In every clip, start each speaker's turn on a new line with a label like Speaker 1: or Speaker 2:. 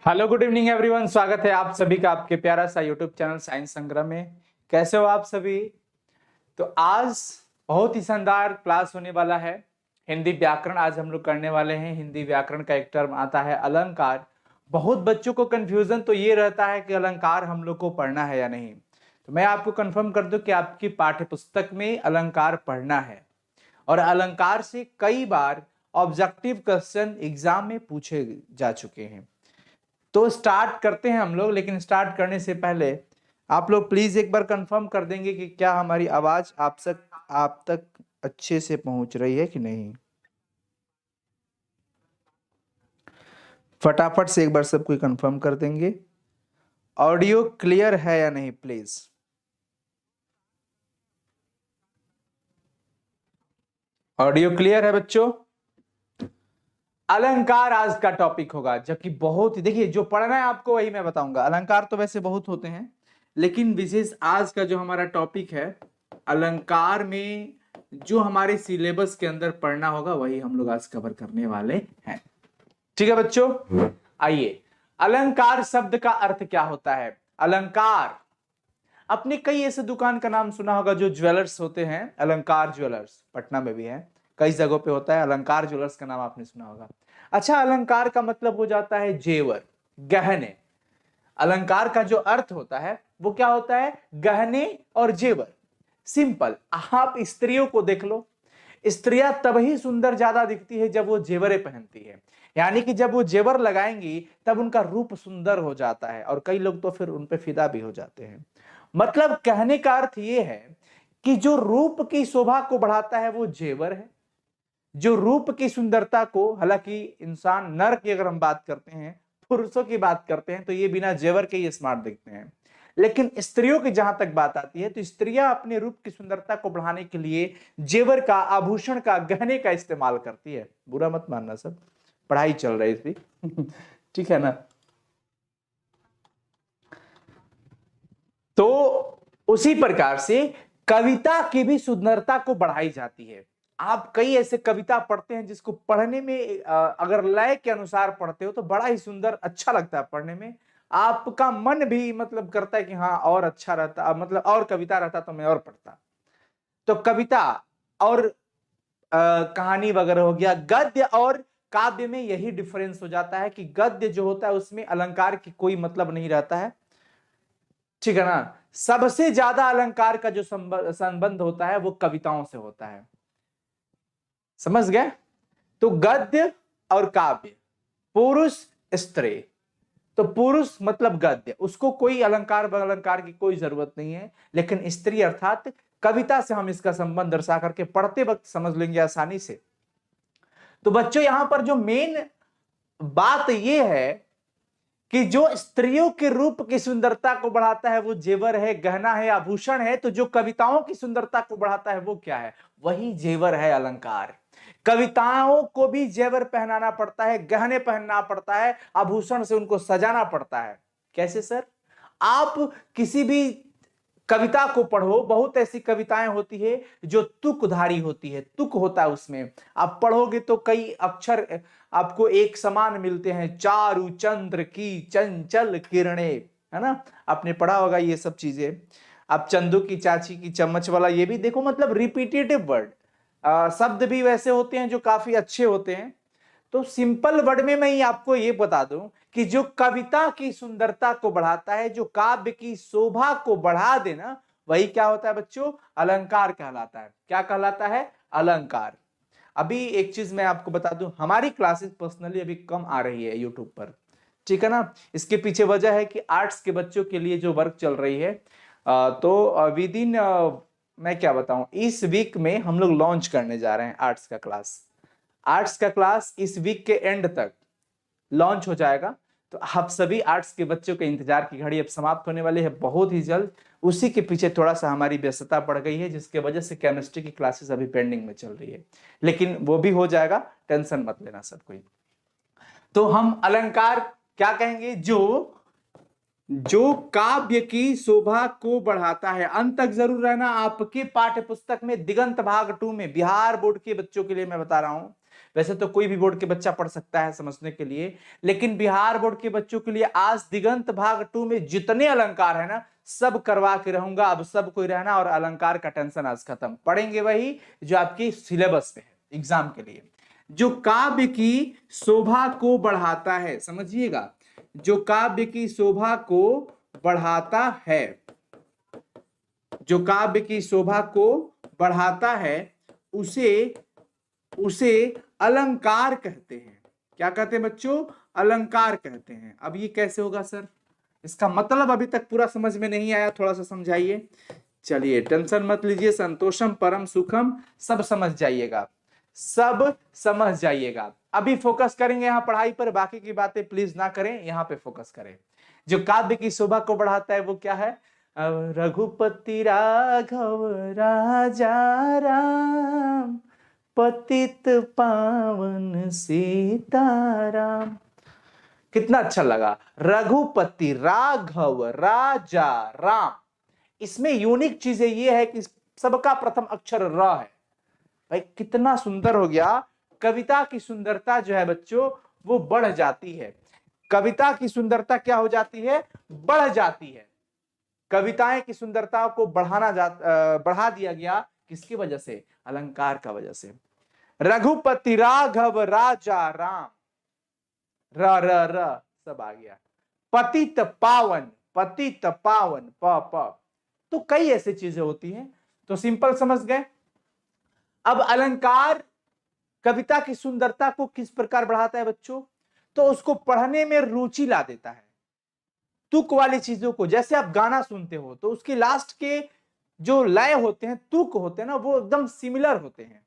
Speaker 1: Hello good evening everyone, स्वागत है आप सभी का आपके प्यारा सा यूट्यूब चैनल साइंस संग्रह में। कैसे हो आप सभी? तो आज बहुत ही शानदार क्लास होने वाला है। हिंदी व्याकरण आज हम लोग करने वाले हैं। हिंदी व्याकरण का एक टर्म आता है अलंकार। बहुत बच्चों को कंफ्यूजन तो ये रहता है कि अलंकार हम लोग को पढ़ना है या नहीं। तो मैं आपको कंफर्म कर दूं कि आपकी पाठ्य पुस्तक में अलंकार पढ़ना है और अलंकार से कई बार ऑब्जेक्टिव क्वेश्चन एग्जाम में पूछे जा चुके हैं। तो स्टार्ट करते हैं हम लोग, लेकिन स्टार्ट करने से पहले आप लोग प्लीज एक बार कंफर्म कर देंगे कि क्या हमारी आवाज आप तक अच्छे से पहुंच रही है कि नहीं। फटाफट से एक बार सब कोई कंफर्म कर देंगे। ऑडियो क्लियर है या नहीं प्लीज। ऑडियो क्लियर है बच्चों? अलंकार आज का टॉपिक होगा, जबकि बहुत ही देखिए जो पढ़ना है आपको वही मैं बताऊंगा। अलंकार तो वैसे बहुत होते हैं, लेकिन विशेष आज का जो हमारा टॉपिक है अलंकार में जो हमारे सिलेबस के अंदर पढ़ना होगा वही हम लोग आज कवर करने वाले हैं। ठीक है बच्चों, आइए। अलंकार शब्द का अर्थ क्या होता है? अलंकार, अपने कई ऐसे दुकान का नाम सुना होगा जो ज्वेलर्स होते हैं। अलंकार ज्वेलर्स पटना में भी है, कई जगहों पे होता है। अलंकार ज्वेलर्स का नाम आपने सुना होगा। अच्छा, अलंकार का मतलब हो जाता है जेवर, गहने। अलंकार का जो अर्थ होता है वो क्या होता है? गहने और जेवर। सिंपल। आप स्त्रियों को देख लो, स्त्रियां तभी सुंदर ज्यादा दिखती है जब वो जेवरें पहनती है। यानी कि जब वो जेवर लगाएंगी तब उनका रूप सुंदर हो जाता है, और कई लोग तो फिर उन पे फिदा भी हो जाते हैं। मतलब कहने का अर्थ ये है कि जो रूप की शोभा को बढ़ाता है वो जेवर है। जो रूप की सुंदरता को, हालांकि इंसान नर की अगर हम बात करते हैं, पुरुषों की बात करते हैं, तो ये बिना जेवर के ही स्मार्ट दिखते हैं। लेकिन स्त्रियों की जहां तक बात आती है तो स्त्रियां अपने रूप की सुंदरता को बढ़ाने के लिए जेवर का, आभूषण का, गहने का इस्तेमाल करती है। बुरा मत मानना, सब पढ़ाई चल रही थी ठीक है ना? तो उसी प्रकार से कविता की भी सुंदरता को बढ़ाई जाती है। आप कई ऐसे कविता पढ़ते हैं जिसको पढ़ने में अगर लय के अनुसार पढ़ते हो तो बड़ा ही सुंदर, अच्छा लगता है पढ़ने में। आपका मन भी मतलब करता है कि हाँ और अच्छा रहता, मतलब और कविता रहता तो मैं और पढ़ता। तो कविता और कहानी वगैरह हो गया। गद्य और काव्य में यही डिफरेंस हो जाता है कि गद्य जो होता है उसमें अलंकार की कोई मतलब नहीं रहता है। ठीक है ना? सबसे ज्यादा अलंकार का जो संबंध होता है वो कविताओं से होता है। समझ गए? तो गद्य और काव्य, पुरुष स्त्री। तो पुरुष मतलब गद्य, उसको कोई अलंकार अलंकार की कोई जरूरत नहीं है। लेकिन स्त्री अर्थात कविता से हम इसका संबंध दर्शा करके पढ़ते वक्त समझ लेंगे आसानी से। तो बच्चों यहां पर जो मेन बात यह है कि जो स्त्रियों के रूप की सुंदरता को बढ़ाता है वो जेवर है, गहना है, आभूषण है। तो जो कविताओं की सुंदरता को बढ़ाता है वो क्या है? वही जेवर है, अलंकार। कविताओं को भी जेवर पहनाना पड़ता है, गहने पहनना पड़ता है, आभूषण से उनको सजाना पड़ता है। कैसे सर? आप किसी भी कविता को पढ़ो, बहुत ऐसी कविताएं होती है जो तुकधारी होती है, तुक होता है उसमें। आप पढ़ोगे तो कई अक्षर आपको एक समान मिलते हैं। चारु चंद्र की चंचल किरणें, है ना? आपने पढ़ा होगा ये सब चीजें। आप चंदू की चाची की चम्मच वाला ये भी देखो, मतलब रिपीटेटिव वर्ड, शब्द भी वैसे होते हैं जो काफी अच्छे होते हैं। तो सिंपल वर्ड में मैं ही आपको ये बता दूं कि जो कविता की सुंदरता को बढ़ाता है, जो काव्य की शोभा को बढ़ा देना, वही क्या होता है बच्चों? अलंकार कहलाता है। क्या कहलाता है? अलंकार। अभी एक चीज मैं आपको बता दूं, हमारी क्लासेस पर्सनली अभी कम आ रही है यूट्यूब पर। ठीक है ना? इसके पीछे वजह है कि आर्ट्स के बच्चों के लिए जो वर्क चल रही है, तो विद इन, मैं क्या बताऊं, इस वीक में हम लोग लॉन्च करने जा रहे हैं आर्ट्स का क्लास। आर्ट्स का क्लास इस वीक के एंड तक लॉन्च हो जाएगा। तो आप सभी आर्ट्स के बच्चों के इंतजार की घड़ी अब समाप्त होने वाली है बहुत ही जल्द। उसी के पीछे थोड़ा सा हमारी व्यस्तता बढ़ गई है, जिसके वजह से केमिस्ट्री की क्लासेस अभी पेंडिंग में चल रही है, लेकिन वो भी हो जाएगा, टेंशन मत लेना सब कोई। तो हम अलंकार क्या कहेंगे? जो काव्य की शोभा को बढ़ाता है। अंत तक जरूर रहना। आपके पाठ्य पुस्तक में दिगंत भाग 2 में, बिहार बोर्ड के बच्चों के लिए मैं बता रहा हूं, वैसे तो कोई भी बोर्ड के बच्चा पढ़ सकता है समझने के लिए, लेकिन बिहार बोर्ड के बच्चों के लिए आज दिगंत भाग 2 में जितने अलंकार है ना सब करवा के रहूंगा। अब सब कोई रहना और अलंकार का टेंशन आज खत्म। पढ़ेंगे वही जो आपकी सिलेबस में है एग्जाम के लिए। जो काव्य की शोभा को बढ़ाता है, समझिएगा, जो काव्य की शोभा को बढ़ाता है, जो काव्य की शोभा को बढ़ाता है उसे उसे अलंकार कहते हैं। क्या कहते हैं बच्चों? अलंकार कहते हैं। अब ये कैसे होगा सर? इसका मतलब अभी तक पूरा समझ में नहीं आया, थोड़ा सा समझाइए। चलिए टेंशन मत लीजिए, संतोषम परम सुखम सब समझ जाइएगा, सब समझ जाइएगा। अभी फोकस करेंगे यहाँ पढ़ाई पर, बाकी की बातें प्लीज ना करें, यहाँ पे फोकस करें। जो काव्य की शोभा को बढ़ाता है वो क्या है? रघुपति राघव राजा राम, पतित पावन सीताराम। कितना अच्छा लगा, रघुपति राघव राजा राम। इसमें यूनिक चीजें ये है कि सबका प्रथम अक्षर र है। भाई कितना सुंदर हो गया। कविता की सुंदरता जो है बच्चों वो बढ़ जाती है। कविता की सुंदरता क्या हो जाती है? बढ़ जाती है। कविताएं की सुंदरता को बढ़ा दिया गया किसकी वजह से? अलंकार का वजह से। रघुपति राघव राजा राम, र र र सब आ गया। पतित पावन, पतित पावन प प। तो कई ऐसी चीजें होती हैं, तो सिंपल समझ गए। अब अलंकार कविता की सुंदरता को किस प्रकार बढ़ाता है बच्चों? तो उसको पढ़ने में रुचि ला देता है। तुक वाली चीजों को, जैसे आप गाना सुनते हो तो उसके लास्ट के जो लय होते हैं, तुक होते हैं ना, वो एकदम सिमिलर होते हैं,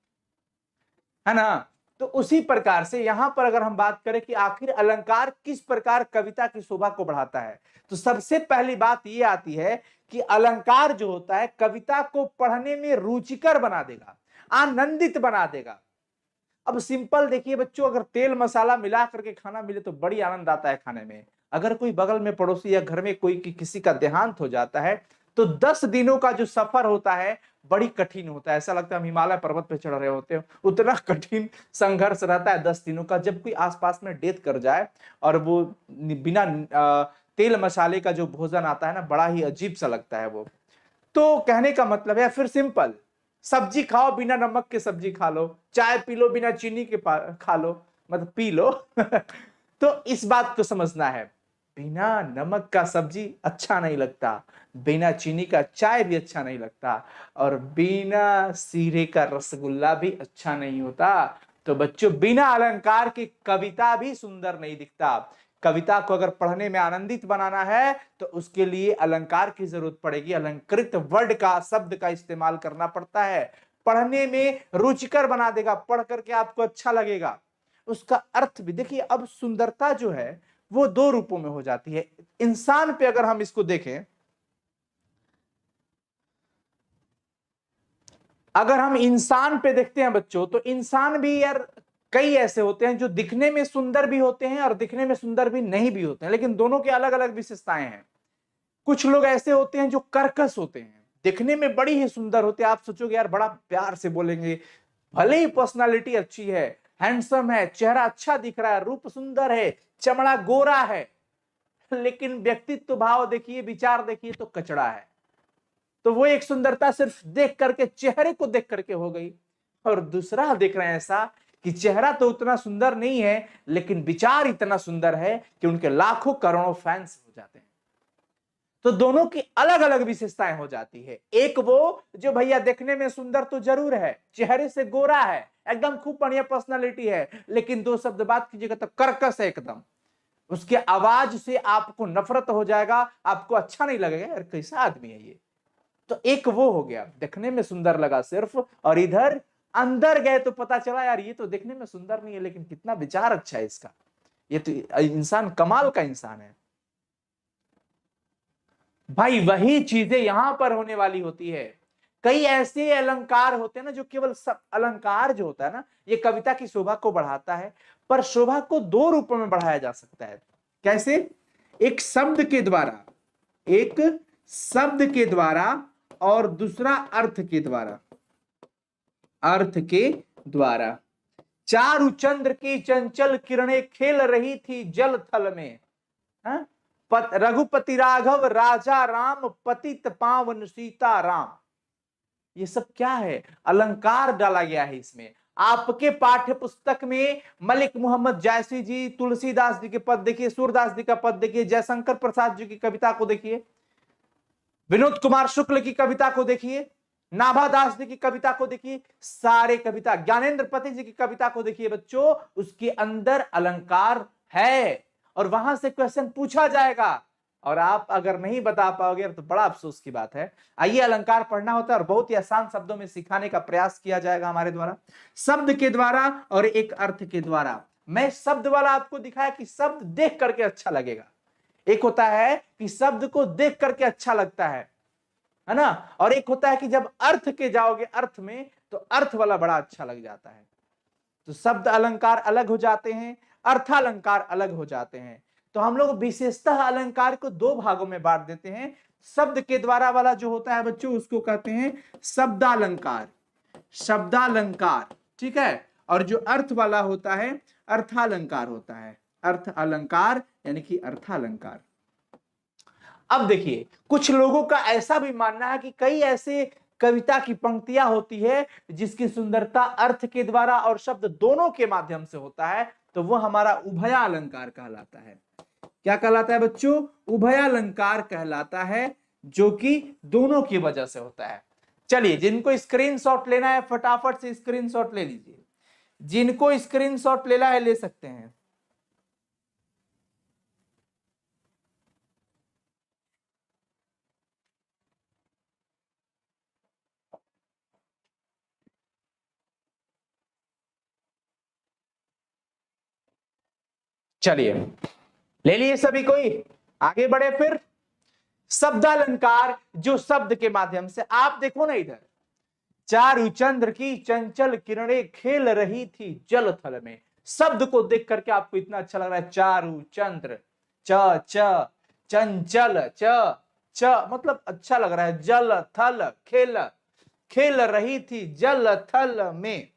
Speaker 1: है ना? तो उसी प्रकार से यहां पर अगर हम बात करें कि आखिर अलंकार किस प्रकार कविता की शोभा को बढ़ाता है, तो सबसे पहली बात यह आती है कि अलंकार जो होता है कविता को पढ़ने में रुचिकर बना देगा, आनंदित बना देगा। अब सिंपल देखिए बच्चों, अगर तेल मसाला मिला करके खाना मिले तो बड़ी आनंद आता है खाने में। अगर कोई बगल में पड़ोसी या घर में कोई किसी का देहांत हो जाता है तो 10 दिनों का जो सफर होता है बड़ी कठिन होता है। ऐसा लगता है हम हिमालय पर्वत पे चढ़ रहे होते हैं, उतना कठिन संघर्ष रहता है 10 दिनों का। जब कोई आसपास में डेथ कर जाए और वो बिना तेल मसाले का जो भोजन आता है ना, बड़ा ही अजीब सा लगता है वो। तो कहने का मतलब है, फिर सिंपल, सब्जी खाओ बिना नमक के सब्जी खा लो, चाय पी लो बिना चीनी के खा लो, मतलब पी लो। तो इस बात को समझना है, बिना नमक का सब्जी अच्छा नहीं लगता, बिना चीनी का चाय भी अच्छा नहीं लगता, और बिना सीरे का रसगुल्ला भी अच्छा नहीं होता। तो बच्चों बिना अलंकार की कविता भी सुंदर नहीं दिखता। कविता को अगर पढ़ने में आनंदित बनाना है तो उसके लिए अलंकार की जरूरत पड़ेगी। अलंकृत वर्ड का, शब्द का इस्तेमाल करना पड़ता है। पढ़ने में रुचिकर बना देगा, पढ़ करके आपको अच्छा लगेगा। उसका अर्थ भी देखिए। अब सुंदरता जो है वो 2 रूपों में हो जाती है। इंसान पे अगर हम इसको देखें, अगर हम इंसान पे देखते हैं बच्चों, तो इंसान भी यार कई ऐसे होते हैं जो दिखने में सुंदर भी होते हैं और दिखने में सुंदर भी नहीं भी होते हैं, लेकिन दोनों की अलग अलग विशेषताएं हैं। कुछ लोग ऐसे होते हैं जो कर्कश होते हैं, दिखने में बड़ी ही सुंदर होते हैं, आप सोचोगे यार बड़ा प्यार से बोलेंगे, भले ही पर्सनालिटी अच्छी है, हैंडसम है, चेहरा अच्छा दिख रहा है, रूप सुंदर है, चमड़ा गोरा है, लेकिन व्यक्तित्व भाव देखिए, विचार देखिए तो कचड़ा है। तो वो एक सुंदरता सिर्फ देख करके, चेहरे को देख करके हो गई। और दूसरा देख रहे हैं ऐसा कि चेहरा तो उतना सुंदर नहीं है, लेकिन विचार इतना सुंदर है कि उनके लाखों करोड़ों फैंस हो जाते हैं। तो दोनों की अलग अलग विशेषताएं हो जाती है। एक वो जो भैया देखने में सुंदर तो जरूर है, चेहरे से गोरा है, एकदम खूब बढ़िया पर्सनालिटी है, लेकिन 2 शब्द बात कीजिएगा तो कर्कश है एकदम। उसके आवाज से आपको नफरत हो जाएगा, आपको अच्छा नहीं लगेगा, यार कैसा आदमी है ये। तो एक वो हो गया, देखने में सुंदर लगा सिर्फ, और इधर अंदर गए तो पता चला यार ये तो देखने में सुंदर नहीं है, लेकिन कितना विचार अच्छा है इसका, ये तो इंसान कमाल का इंसान है। भाई वही चीजें यहां पर होने वाली होती है। कई ऐसे अलंकार होते हैं ना जो केवल अलंकार जो होता है ना, ये कविता की शोभा को बढ़ाता है, पर शोभा को 2 रूपों में बढ़ाया जा सकता है। कैसे? एक शब्द के द्वारा, एक शब्द के द्वारा और दूसरा अर्थ के द्वारा, अर्थ के द्वारा। चारु चंद्र की चंचल किरणें खेल रही थी जल थल में। हाँ? रघुपति राघव राजा राम पतित पावन सीता राम। ये सब क्या है? अलंकार डाला गया है इसमें। आपके पाठ्य पुस्तक में मलिक मोहम्मद जायसी जी, तुलसीदास जी के पद देखिए, सूरदास जी का पद देखिए, जयशंकर प्रसाद जी की कविता को देखिए, विनोद कुमार शुक्ल की कविता को देखिए, नाभादास जी की कविता को देखिए, सारे कविता, ज्ञानेंद्र पति जी की कविता को देखिए बच्चों, उसके अंदर अलंकार है और वहां से क्वेश्चन पूछा जाएगा और आप अगर नहीं बता पाओगे तो बड़ा अफसोस की बात है। आइए, अलंकार पढ़ना होता है और बहुत ही आसान शब्दों में सिखाने का प्रयास किया जाएगा हमारे द्वारा, शब्द के द्वारा और एक अर्थ के द्वारा। मैं शब्द वाला आपको दिखाया कि शब्द देख करके अच्छा लगेगा, एक होता है कि शब्द को देख करके अच्छा लगता है ना, और एक होता है कि जब अर्थ के जाओगे अर्थ में तो अर्थ वाला बड़ा अच्छा लग जाता है। तो शब्द अलंकार अलग हो जाते हैं, अर्थालंकार अलग हो जाते हैं। तो हम लोग विशेषतः अलंकार को दो भागों में बांट देते हैं। शब्द के द्वारा वाला जो होता है बच्चों उसको कहते हैं शब्दालंकार, शब्दालंकार, ठीक है, और जो अर्थ वाला होता है अर्थालंकार होता है, अर्थ अलंकार यानी कि अर्थालंकार। अब देखिए, कुछ लोगों का ऐसा भी मानना है कि कई ऐसे कविता की पंक्तियां होती है जिसकी सुंदरता अर्थ के द्वारा और शब्द दोनों के माध्यम से होता है, तो वो हमारा उभयालंकार कहलाता है। क्या कहलाता है बच्चों? उभयालंकार कहलाता है, जो कि दोनों की वजह से होता है। चलिए, जिनको स्क्रीनशॉट लेना है फटाफट से स्क्रीनशॉट ले लीजिए, जिनको स्क्रीनशॉट लेना है ले सकते हैं। चलिए, ले लिए सभी कोई, आगे बढ़े। फिर शब्दालंकार, जो शब्द के माध्यम से, आप देखो ना इधर, चारु चंद्र की चंचल किरणें खेल रही थी जल थल में। शब्द को देख करके आपको इतना अच्छा लग रहा है, चारु चंद्र, च च चंचल, च च मतलब अच्छा लग रहा है, जल थल खेल, खेल रही थी जल थल में,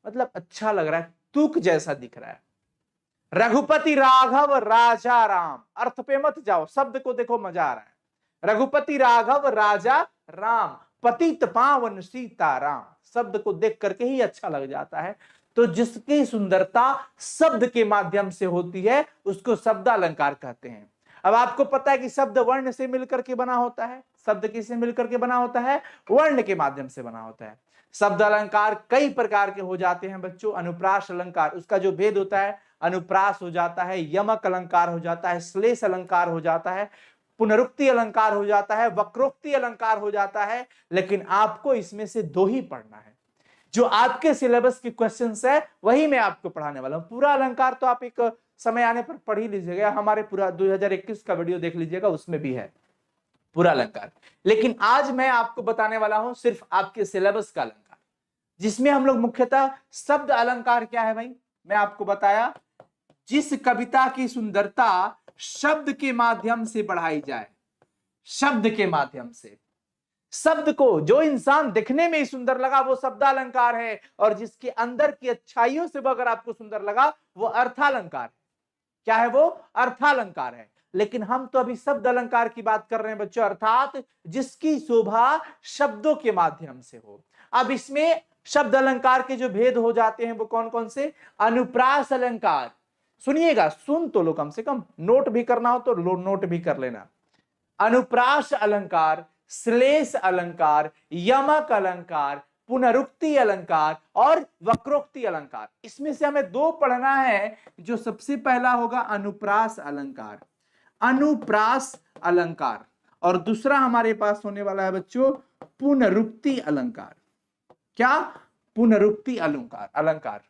Speaker 1: मतलब अच्छा लग रहा है, तुक जैसा दिख रहा है। रघुपति राघव राजा राम, अर्थ पे मत जाओ, शब्द को देखो, मजा आ रहा है। रघुपति राघव राजा राम पतित पावन सीता राम, शब्द को देख करके ही अच्छा लग जाता है। तो जिसकी सुंदरता शब्द के माध्यम से होती है उसको शब्दालंकार कहते हैं। अब आपको पता है कि शब्द वर्ण से मिलकर के बना होता है, शब्द किससे मिलकर के बना होता है? वर्ण के माध्यम से बना होता है। शब्द अलंकार कई प्रकार के हो जाते हैं बच्चों। अनुप्रास अलंकार, उसका जो भेद होता है, अनुप्रास हो जाता है, यमक अलंकार हो जाता है, श्लेष अलंकार हो जाता है, पुनरुक्ति अलंकार हो जाता है, वक्रोक्ति अलंकार हो जाता है। लेकिन आपको इसमें से दो ही पढ़ना है, जो आपके सिलेबस के क्वेश्चंस है वही मैं आपको पढ़ाने वाला हूं। पूरा अलंकार तो आप एक समय आने पर पढ़ ही लीजिएगा, हमारे पूरा 2021 का वीडियो देख लीजिएगा, उसमें भी है पूरा अलंकार। लेकिन आज मैं आपको बताने वाला हूं सिर्फ आपके सिलेबस का अलंकार, जिसमें हम लोग मुख्यतः शब्द अलंकार क्या है भाई, मैं आपको बताया, जिस कविता की सुंदरता शब्द के माध्यम से बढ़ाई जाए, शब्द के माध्यम से, शब्द को जो इंसान दिखने में ही सुंदर लगा वो शब्दालंकार है, और जिसके अंदर की अच्छाइयों से अगर आपको सुंदर लगा वो अर्थालंकार है। क्या है वो? अर्थालंकार है। लेकिन हम तो अभी शब्द अलंकार की बात कर रहे हैं बच्चों, अर्थात जिसकी शोभा शब्दों के माध्यम से हो। अब इसमें शब्द अलंकार के जो भेद हो जाते हैं वो कौन कौन से? अनुप्रास अलंकार, सुनिएगा, सुन तो लो, कम से कम नोट भी करना हो तो नोट भी कर लेना। अनुप्रास अलंकार, श्लेष अलंकार, यमक अलंकार, पुनरुक्ति अलंकार और वक्रोक्ति अलंकार। इसमें से हमें दो पढ़ना है। जो सबसे पहला होगा अनुप्रास अलंकार, अनुप्रास अलंकार, और दूसरा हमारे पास होने वाला है बच्चों पुनरुक्ति अलंकार। क्या? पुनरुक्ति अलंकार। अलंकार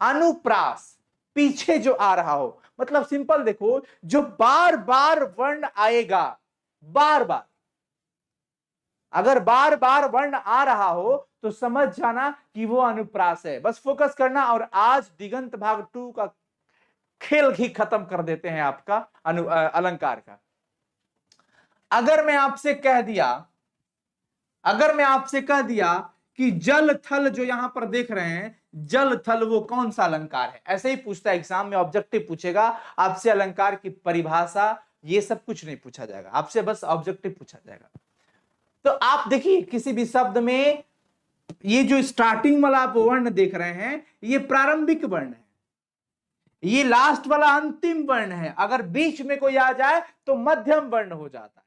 Speaker 1: अनुप्रास, पीछे जो आ रहा हो, मतलब सिंपल देखो, जो बार बार वर्ण आएगा, बार बार, अगर बार बार वर्ण आ रहा हो तो समझ जाना कि वो अनुप्रास है। बस फोकस करना, और आज दिगंत भाग 2 का खेल ही खत्म कर देते हैं आपका अलंकार का। अगर मैं आपसे कह दिया कि जल थल जो यहां पर देख रहे हैं, जल थल वो कौन सा अलंकार है। ऐसे ही पूछता है एग्जाम में, ऑब्जेक्टिव पूछेगा आपसे, अलंकार की परिभाषा ये सब कुछ नहीं पूछा जाएगा आपसे, बस ऑब्जेक्टिव पूछा जाएगा। तो आप देखिए किसी भी शब्द में ये जो स्टार्टिंग वाला आप वर्ण देख रहे हैं, ये प्रारंभिक वर्ण है, ये लास्ट वाला अंतिम वर्ण है। अगर बीच में कोई आ जाए तो मध्यम वर्ण हो जाता है।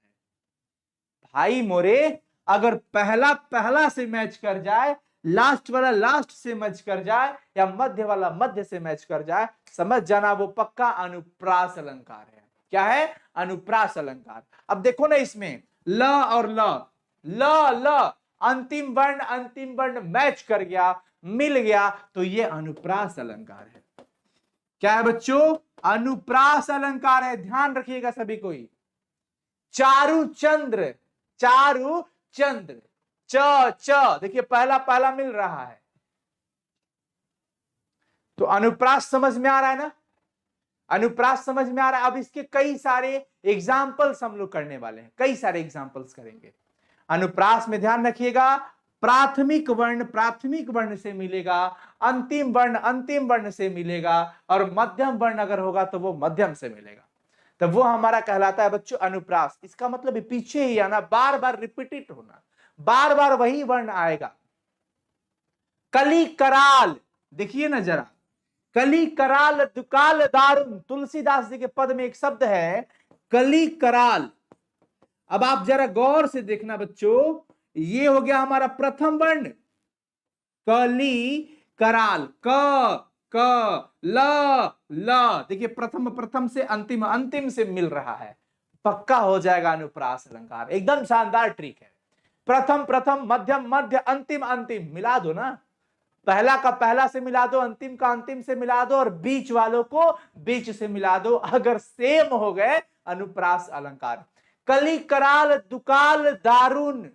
Speaker 1: भाई मोरे, अगर पहला पहला से मैच कर जाए, लास्ट वाला लास्ट से मैच कर जाए, या मध्य वाला मध्य से मैच कर जाए, समझ जाना वो पक्का अनुप्रास अलंकार है। क्या है? अनुप्रास अलंकार। अब देखो ना, इसमें ल और ल अंतिम वर्ण मैच कर गया, मिल गया, तो ये अनुप्रास अलंकार है। क्या है बच्चों? अनुप्रास अलंकार है। ध्यान रखिएगा सभी कोई। चारु चंद्र, चारु चंद्र, च देखिए पहला पहला मिल रहा है, तो अनुप्रास समझ में आ रहा है ना? अनुप्रास समझ में आ रहा है। अब इसके कई सारे एग्जाम्पल्स हम लोग करने वाले हैं, कई सारे एग्जाम्पल्स करेंगे। अनुप्रास में ध्यान रखिएगा, प्राथमिक वर्ण से मिलेगा, अंतिम वर्ण से मिलेगा, और मध्यम वर्ण अगर होगा तो वो मध्यम से मिलेगा, तो वो हमारा कहलाता है बच्चों अनुप्रास। इसका मतलब पीछे ही आना, बार बार रिपीटेड होना, बार बार वही वर्ण आएगा। कली कराल, देखिए ना जरा, कली कराल दुकाल दारुन, तुलसीदास जी के पद में एक शब्द है कली कराल। अब आप जरा गौर से देखना बच्चों, ये हो गया हमारा प्रथम वर्ण, कली कराल, क ल, देखिए प्रथम से अंतिम से मिल रहा है, पक्का हो जाएगा अनुप्रास अलंकार। एकदम शानदार ट्रिक है। प्रथम मध्यम मध्य अंतिम मिला दो ना, पहला का पहला से मिला दो, अंतिम का अंतिम से मिला दो, और बीच वालों को बीच से मिला दो, अगर सेम हो गए अनुप्रास अलंकार। कली कराल दुकाल दारुन,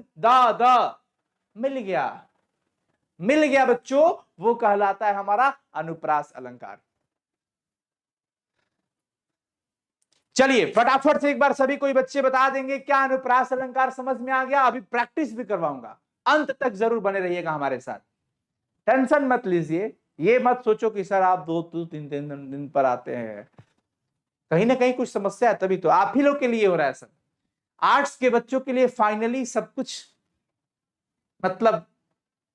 Speaker 1: द मिल गया बच्चों, वो कहलाता है हमारा अनुप्रास अलंकार। चलिए फटाफट से एक बार सभी कोई बच्चे बता देंगे क्या अनुप्रास अलंकार समझ में आ गया? अभी प्रैक्टिस भी करवाऊंगा, अंत तक जरूर बने रहिएगा हमारे साथ, टेंशन मत लीजिए। ये मत सोचो कि सर आप 2-3 दिन पर आते हैं, कहीं ना कहीं कुछ समस्या है, तभी तो आप ही लोग के लिए हो रहा है सर। आर्ट्स के बच्चों के लिए फाइनली सब कुछ, मतलब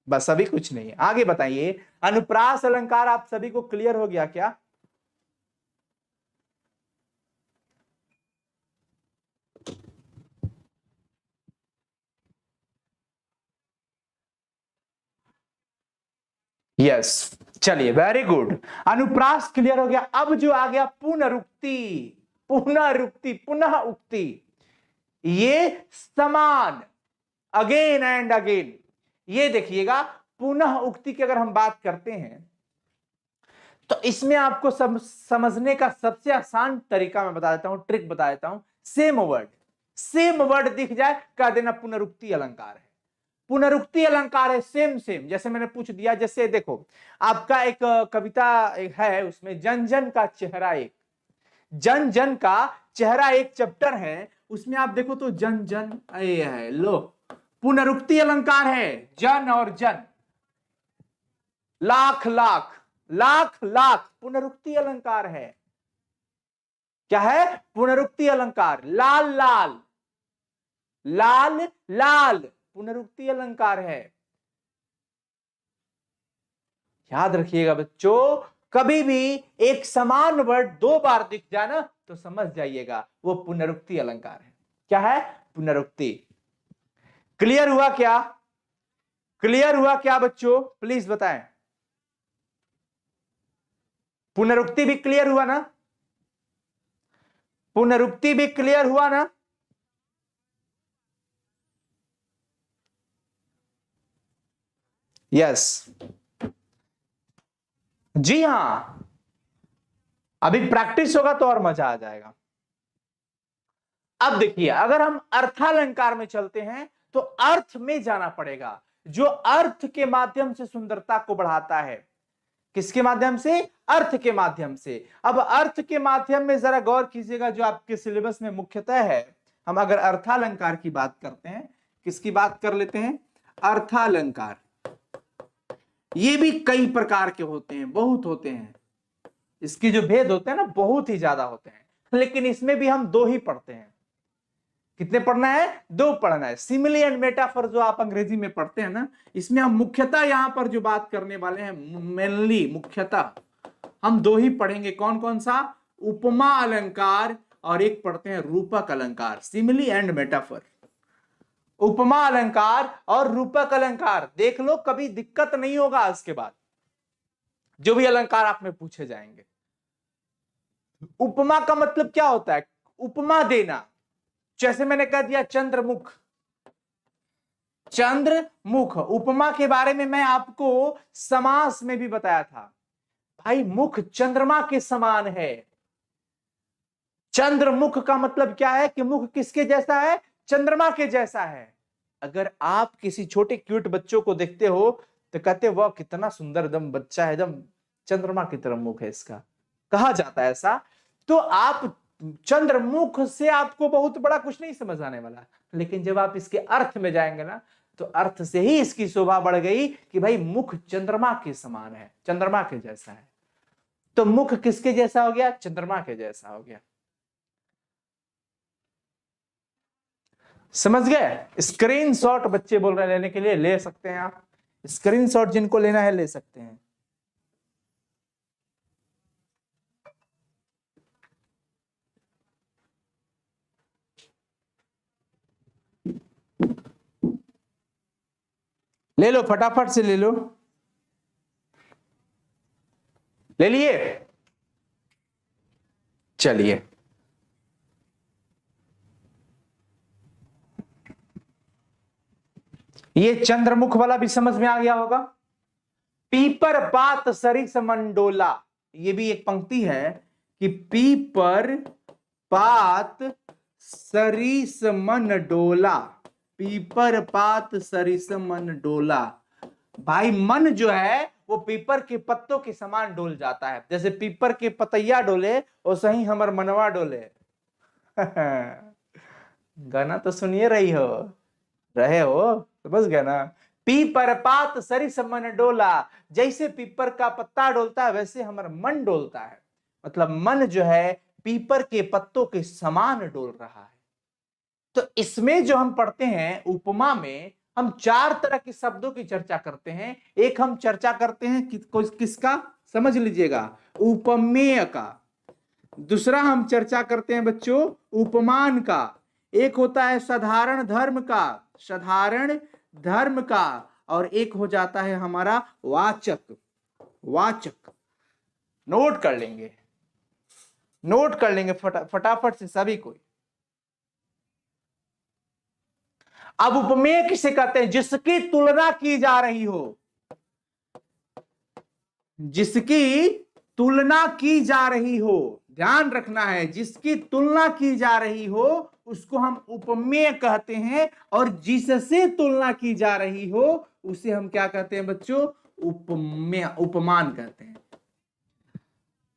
Speaker 1: बस अभी कुछ नहीं है। आगे बताइए, अनुप्रास अलंकार आप सभी को क्लियर हो गया क्या? यस, चलिए वेरी गुड, अनुप्रास क्लियर हो गया। अब जो आ गया पुनरुक्ति, पुनः उक्ति, ये समान, अगेन एंड अगेन। ये देखिएगा, पुनः उक्ति की अगर हम बात करते हैं तो इसमें आपको समझने का सबसे आसान तरीका मैं बता देता हूं, ट्रिक बता देता हूं। सेम वर्ड दिख जाए, कह देना पुनरुक्ति अलंकार है। पुनरुक्ति अलंकार है, सेम जैसे मैंने पूछ दिया। जैसे देखो, आपका एक कविता है, उसमें जन जन का चेहरा एक, जन जन का चेहरा एक चैप्टर है, उसमें आप देखो तो जन जन ये है, लो पुनरुक्ति अलंकार है। जन और जन, लाख पुनरुक्ति अलंकार है। क्या है? पुनरुक्ति अलंकार। लाल पुनरुक्ति अलंकार है। याद रखिएगा बच्चों, कभी भी एक समान वर्ड 2 बार दिख जाए ना तो समझ जाइएगा वो पुनरुक्ति अलंकार है। क्या है? पुनरुक्ति। क्लियर हुआ क्या बच्चों? प्लीज बताएं। पुनरुक्ति भी क्लियर हुआ ना? पुनरुक्ति भी क्लियर हुआ ना? यस, जी हां, अभी प्रैक्टिस होगा तो और मजा आ जाएगा। अब देखिए, अगर हम अर्थालंकार में चलते हैं तो अर्थ में जाना पड़ेगा, जो अर्थ के माध्यम से सुंदरता को बढ़ाता है। किसके माध्यम से? अर्थ के माध्यम से। अब अर्थ के माध्यम में जरा गौर कीजिएगा, जो आपके सिलेबस में मुख्यतः है, हम अगर अर्थालंकार की बात करते हैं, किसकी बात कर लेते हैं? अर्थालंकार। ये भी कई प्रकार के होते हैं, बहुत होते हैं। इसके जो भेद होते हैं ना बहुत ही ज्यादा होते हैं, लेकिन इसमें भी हम दो ही पढ़ते हैं। कितने पढ़ना है? दो पढ़ना है। सिमिली एंड मेटाफर जो आप अंग्रेजी में पढ़ते हैं ना, इसमें हम मुख्यतः यहां पर जो बात करने वाले हैं, मेनली मुख्यतः हम दो ही पढ़ेंगे। कौन कौन सा? उपमा अलंकार और एक पढ़ते हैं रूपक अलंकार। सिमिली एंड मेटाफर, उपमा अलंकार और रूपक अलंकार देख लो, कभी दिक्कत नहीं होगा इसके बाद जो भी अलंकार आप में पूछे जाएंगे। उपमा का मतलब क्या होता है? उपमा देना। जैसे मैंने कह दिया चंद्रमुख, चंद्रमुख। उपमा के बारे में मैं आपको समास में भी बताया था। भाई मुख चंद्रमा के समान है। चंद्रमुख का मतलब क्या है? कि मुख किसके जैसा है? चंद्रमा के जैसा है। अगर आप किसी छोटे क्यूट बच्चों को देखते हो तो कहते वाह कितना सुंदर एकदम बच्चा है, एकदम चंद्रमा की तरह मुख है इसका, कहा जाता है ऐसा। तो आप चंद्रमुख से आपको बहुत बड़ा कुछ नहीं समझ आने वाला, लेकिन जब आप इसके अर्थ में जाएंगे ना तो अर्थ से ही इसकी शोभा बढ़ गई कि भाई मुख चंद्रमा के समान है, चंद्रमा के जैसा है। तो मुख किसके जैसा हो गया? चंद्रमा के जैसा हो गया। समझ गए? स्क्रीनशॉट बच्चे बोल रहे हैं लेने के लिए, ले सकते हैं आप। स्क्रीनशॉट जिनको लेना है ले सकते हैं। ले लो, फटाफट से ले लो। ले लिए? चलिए, ये चंद्रमुख वाला भी समझ में आ गया होगा। पीपर पात सरिस मंडोला, ये भी एक पंक्ति है कि पीपर पात सरिस मन डोला। पीपर पात सरिस मन डोला। भाई मन जो है वो पीपर के पत्तों के समान डोल जाता है। जैसे पीपर के पतैया डोले वैसे ही हमर मनवा डोले। गाना तो सुनिए रहे हो, समझ गया ना? पीपर पात सरिस मन डोला, जैसे पीपर का पत्ता डोलता है वैसे हमारा मन डोलता है। मतलब मन जो है पीपर के पत्तों के समान डोल रहा है। तो इसमें जो हम पढ़ते हैं उपमा में, हम चार तरह के शब्दों की चर्चा करते हैं। एक हम चर्चा करते हैं किसका? समझ लीजिएगा, उपमेय का। दूसरा हम चर्चा करते हैं बच्चों उपमान का। एक होता है साधारण धर्म का, साधारण धर्म का। और एक हो जाता है हमारा वाचक। वाचक नोट कर लेंगे, नोट कर लेंगे फटाफट से सभी कोई। अब उपमेय किसे कहते हैं? जिसकी तुलना की जा रही हो, जिसकी तुलना की जा रही हो। ध्यान रखना है, जिसकी तुलना की जा रही हो उसको हम उपमेय कहते हैं, और जिससे तुलना की जा रही हो उसे हम क्या कहते हैं बच्चों? उपमेय, उपमान कहते हैं।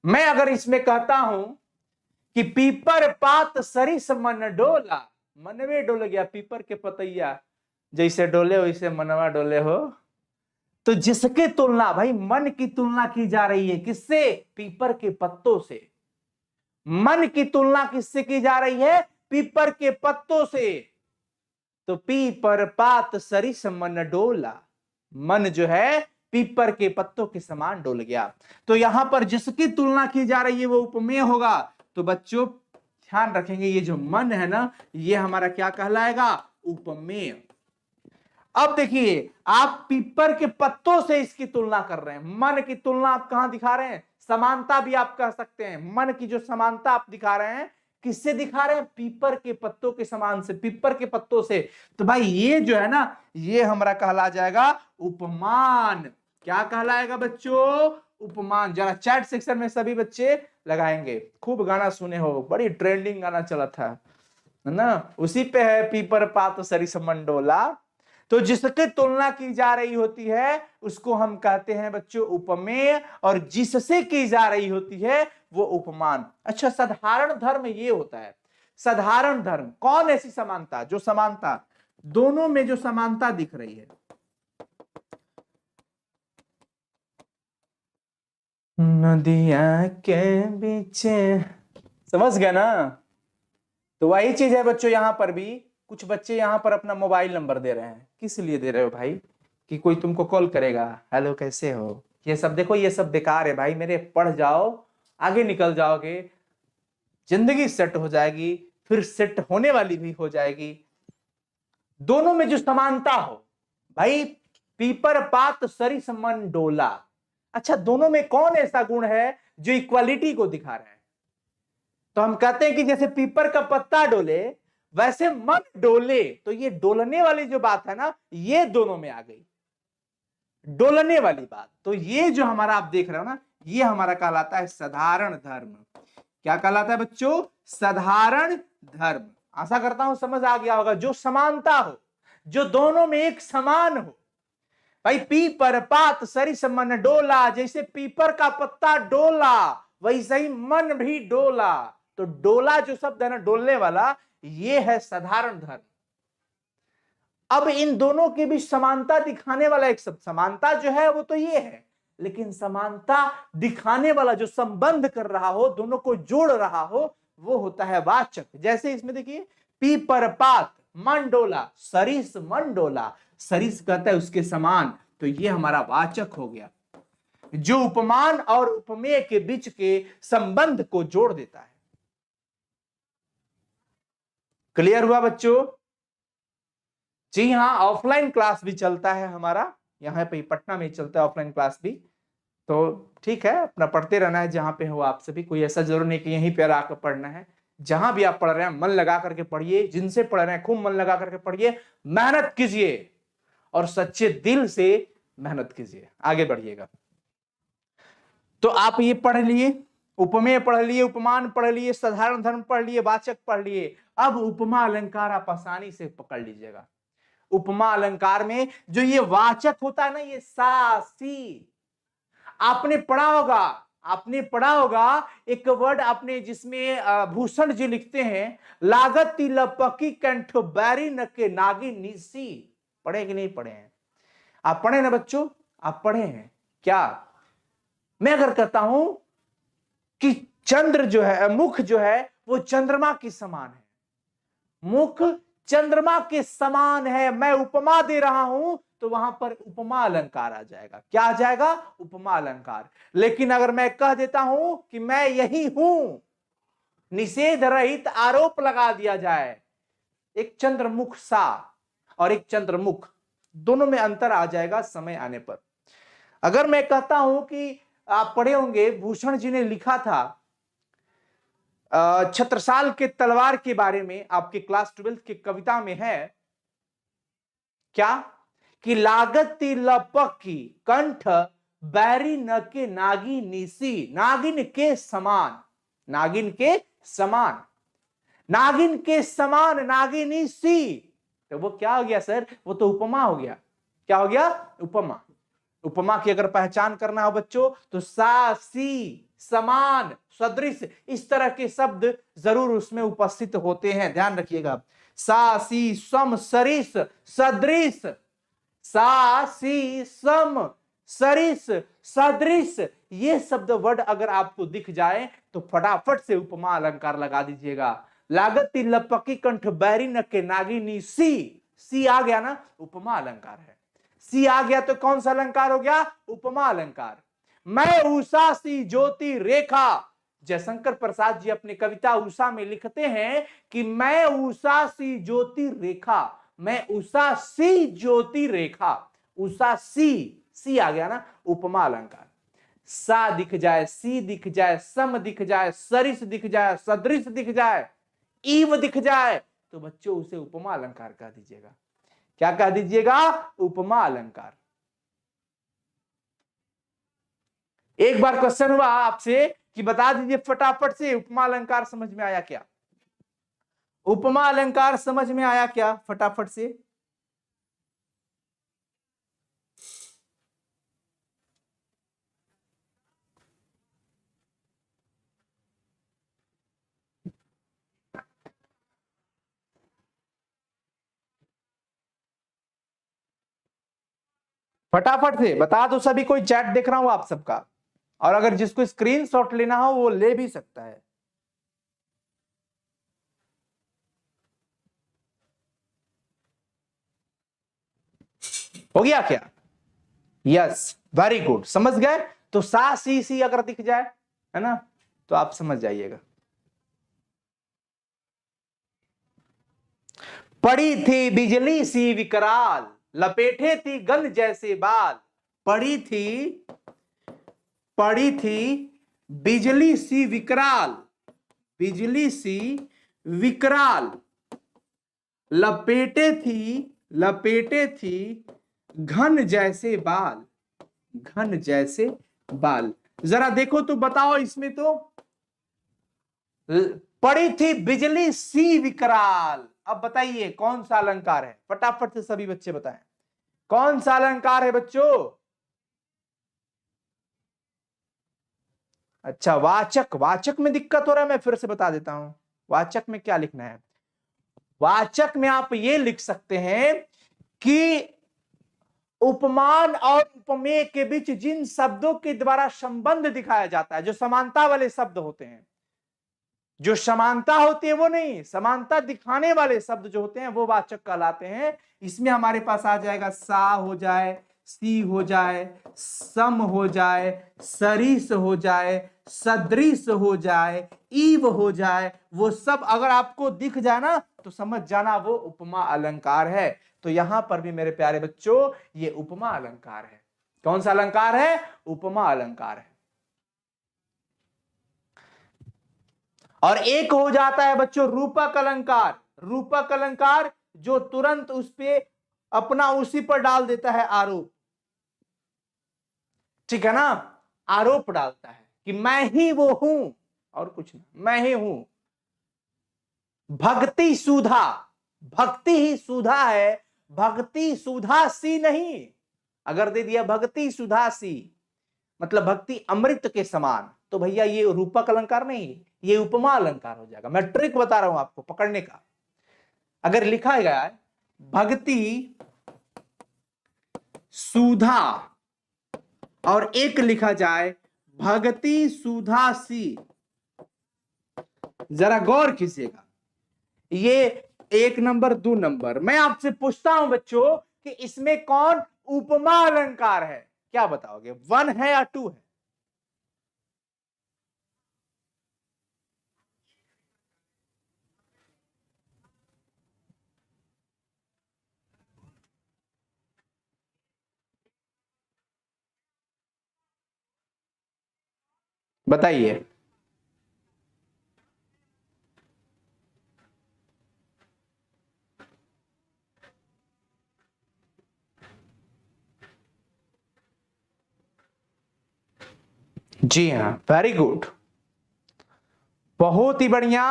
Speaker 1: मैं अगर इसमें कहता हूं कि पीपर पात सरिस मन डोला, मनवे डोल गया, पीपर के पतैया जैसे डोले वैसे मनवा डोले हो। तो जिसके तुलना, भाई मन की तुलना की जा रही है, किससे? पीपर के पत्तों से। मन की तुलना किससे की जा रही है? पीपर के पत्तों से। तो पीपर पात सरिस मन डोला, मन जो है पीपर के पत्तों के समान डोल गया। तो यहां पर जिसकी तुलना की जा रही है वो उपमेय होगा। तो बच्चों ध्यान रखेंगे, ये जो मन है ना ये हमारा क्या कहलाएगा? उपमेय। अब देखिए, आप पीपर के पत्तों से इसकी तुलना कर रहे हैं। मन की तुलना आप कहां दिखा रहे हैं? समानता भी आप कह सकते हैं। मन की जो समानता आप दिखा रहे हैं, किससे दिखा रहे हैं? पीपर के पत्तों के समान से, पीपर के पत्तों से। तो भाई ये जो है ना ये हमारा कहला जाएगा उपमान। क्या कहलाएगा बच्चों? उपमान। जरा चैट सेक्शन में सभी बच्चे लगाएंगे। खूब गाना सुने हो, बड़ी ट्रेंडिंग गाना चला था, है ना? उसी पे है पीपर पात सरिस मन डोला। तो जिसकी तुलना की जा रही होती है उसको हम कहते हैं बच्चों उपमेय, और जिससे की जा रही होती है वो उपमान। अच्छा, साधारण धर्म ये होता है। साधारण धर्म कौन? ऐसी समानता, जो समानता दोनों में जो समानता दिख रही है, नदिया के बीच, समझ गया ना। तो वही चीज है बच्चों, यहां पर भी कुछ बच्चे यहां पर अपना मोबाइल नंबर दे रहे हैं। किस लिए दे रहे हो भाई? कि कोई तुमको कॉल करेगा, हेलो कैसे हो, ये सब देखो, ये सब बेकार है भाई मेरे। पढ़ जाओ, आगे निकल जाओगे, जिंदगी सेट हो जाएगी, फिर सेट होने वाली भी हो जाएगी। दोनों में जो समानता हो भाई, पीपर पात सरिस मन डोला। अच्छा, दोनों में कौन ऐसा गुण है जो इक्वालिटी को दिखा रहा है? तो हम कहते हैं कि जैसे पीपर का पत्ता डोले, वैसे मन डोले। तो ये डोलने वाली जो बात है ना, ये दोनों में आ गई, डोलने वाली बात। तो ये जो हमारा आप देख रहे हो ना, ये हमारा कहलाता है साधारण धर्म। क्या कहलाता है बच्चों? साधारण धर्म। आशा करता हूं समझ आ गया होगा। जो समानता हो, जो दोनों में एक समान हो भाई। पीपर पात सरिस मन डोला, जैसे पीपर का पत्ता डोला वैसे ही मन भी डोला। तो डोला जो शब्द है ना, डोलने वाला, ये है साधारण धर्म। अब इन दोनों के बीच समानता दिखाने वाला एक शब्द, समानता जो है वो तो ये है, लेकिन समानता दिखाने वाला जो संबंध कर रहा हो, दोनों को जोड़ रहा हो, वो होता है वाचक। जैसे इसमें देखिए, पीपर पात मंडोला, सरिस मंडोला, सरिस कहता है उसके समान, तो ये हमारा वाचक हो गया, जो उपमान और उपमेय के बीच के संबंध को जोड़ देता है। क्लियर हुआ बच्चों? जी हाँ, ऑफलाइन क्लास भी चलता है हमारा, यहाँ पे पटना में चलता है ऑफलाइन क्लास भी। तो ठीक है, अपना पढ़ते रहना है जहां पे हो आप सभी। कोई ऐसा जरूर नहीं कि यहीं पे आकर पढ़ना है। जहां भी आप पढ़ रहे हैं मन लगा करके पढ़िए, जिनसे पढ़ रहे हैं खूब मन लगा करके पढ़िए, मेहनत कीजिए और सच्चे दिल से मेहनत कीजिए, आगे बढ़िएगा। तो आप ये पढ़ लिए, उपमेय पढ़ लिए, उपमान पढ़ लिए, साधारण धर्म पढ़ लिए, वाचक पढ़ लिए। अब उपमा अलंकार आप आसानी से पकड़ लीजिएगा। उपमा अलंकार में जो ये वाचक होता है ना, ये सा सी, आपने पढ़ा होगा, आपने पढ़ा होगा एक वर्ड आपने, जिसमें भूषण जी लिखते हैं, लागत लपकी कंठ बैरी न के नागी निसी। पढ़े कि नहीं पढ़े हैं? आप पढ़े ना बच्चों? आप पढ़े हैं क्या? मैं अगर कहता हूं कि चंद्र जो है, मुख जो है वो चंद्रमा के समान है, मुख चंद्रमा के समान है, मैं उपमा दे रहा हूं, तो वहां पर उपमा अलंकार आ जाएगा। क्या आ जाएगा? उपमा अलंकार। लेकिन अगर मैं कह देता हूं कि मैं यही हूं, निषेध रहित आरोप लगा दिया जाए, एक चंद्रमुख सा और एक चंद्रमुख, दोनों में अंतर आ जाएगा समय आने पर। अगर मैं कहता हूं कि आप पढ़े होंगे, भूषण जी ने लिखा था छत्रसाल के तलवार के बारे में, आपके क्लास 12th की कविता में है क्या कि लागती लपकी कंठ बैरी न के नागी निसी, नागिन के समान, नागिन के समान, नागिन के समान नागिनी सी। तो वो क्या हो गया सर? वो तो उपमा हो गया। क्या हो गया? उपमा। उपमा की अगर पहचान करना हो बच्चों, तो सा सी, समान, सदृश, इस तरह के शब्द जरूर उसमें उपस्थित होते हैं, ध्यान रखिएगा। सा सी सम सरिस सदृश, सा सी सम सरिस सदृश, ये शब्द वर्ड अगर आपको दिख जाए तो फटाफट से उपमा अलंकार लगा दीजिएगा। लागत लपकी कंठ बैरी न के नागिनी सी, सी आ गया ना, उपमा अलंकार है। सी आ गया तो कौन सा अलंकार हो गया? उपमा अलंकार। मैं उषा सी ज्योति रेखा, जयशंकर प्रसाद जी अपनी कविता उषा में लिखते हैं कि मैं उषा सी ज्योति रेखा, मैं उषा सी ज्योति रेखा, उषा सी, सी आ गया ना, उपमा अलंकार। सा दिख जाए, सी दिख जाए, सम दिख जाए, सरिस दिख जाए, सदृश दिख जाए, ईव दिख जाए, तो बच्चों उसे उपमा अलंकार कह दीजिएगा। क्या कह दीजिएगा? उपमा अलंकार। एक बार क्वेश्चन हुआ आपसे कि बता दीजिए फटाफट से, उपमा अलंकार समझ में आया क्या? उपमा अलंकार समझ में आया क्या फटाफट से? फटाफट से बता दो सभी, कोई चैट देख रहा हूं आप सबका, और अगर जिसको स्क्रीनशॉट लेना हो वो ले भी सकता है। हो गया क्या? यस, वेरी गुड, समझ गए। तो सा सी सी अगर दिख जाए, है ना, तो आप समझ जाइएगा। पड़ी थी बिजली सी विकराल, लपेटे थी गंध जैसे बाल। पड़ी थी बिजली सी विकराल, बिजली सी विकराल, लपेटे थी घन जैसे बाल, घन जैसे बाल। जरा देखो तो बताओ इसमें तो पड़ी थी बिजली सी विकराल। अब बताइए कौन सा अलंकार है, फटाफट से सभी बच्चे बताएं कौन सा अलंकार है बच्चों। अच्छा, वाचक, वाचक में दिक्कत हो रहा है, मैं फिर से बता देता हूं वाचक में क्या लिखना है। वाचक में आप ये लिख सकते हैं कि उपमान और उपमेय के बीच जिन शब्दों के द्वारा संबंध दिखाया जाता है, जो समानता वाले शब्द होते हैं, जो समानता होती है वो नहीं, समानता दिखाने वाले शब्द जो होते हैं वो वाचक कहलाते हैं। इसमें हमारे पास आ जाएगा सा हो जाए, सी हो जाए, सम हो जाए, सरिस हो जाए, सदृश हो जाए, ईव हो जाए, वो सब अगर आपको दिख जाए ना तो समझ जाना वो उपमा अलंकार है। तो यहां पर भी मेरे प्यारे बच्चों ये उपमा अलंकार है। कौन सा अलंकार है? उपमा अलंकार है। और एक हो जाता है बच्चों रूपक अलंकार। रूपक अलंकार जो तुरंत उस पे अपना उसी पर डाल देता है आरोप, ठीक है ना, आरोप डालता है कि मैं ही वो हूं और कुछ नहीं, मैं ही हूं। भक्ति सुधा, भक्ति ही सुधा है, भक्ति सुधा सी नहीं। अगर दे दिया भक्ति सुधा सी मतलब भक्ति अमृत के समान, तो भैया ये रूपक अलंकार नहीं, ये उपमा अलंकार हो जाएगा। मैं ट्रिक बता रहा हूं आपको पकड़ने का। अगर लिखा गया है भक्ति सुधा और एक लिखा जाए भक्ति सुधा सी, जरा गौर कीजिएगा, ये 1 नंबर 2 नंबर। मैं आपसे पूछता हूं बच्चों कि इसमें कौन उपमा अलंकार है, क्या बताओगे? 1 है या 2 है? बताइए। जी हाँ, वेरी गुड, बहुत ही बढ़िया।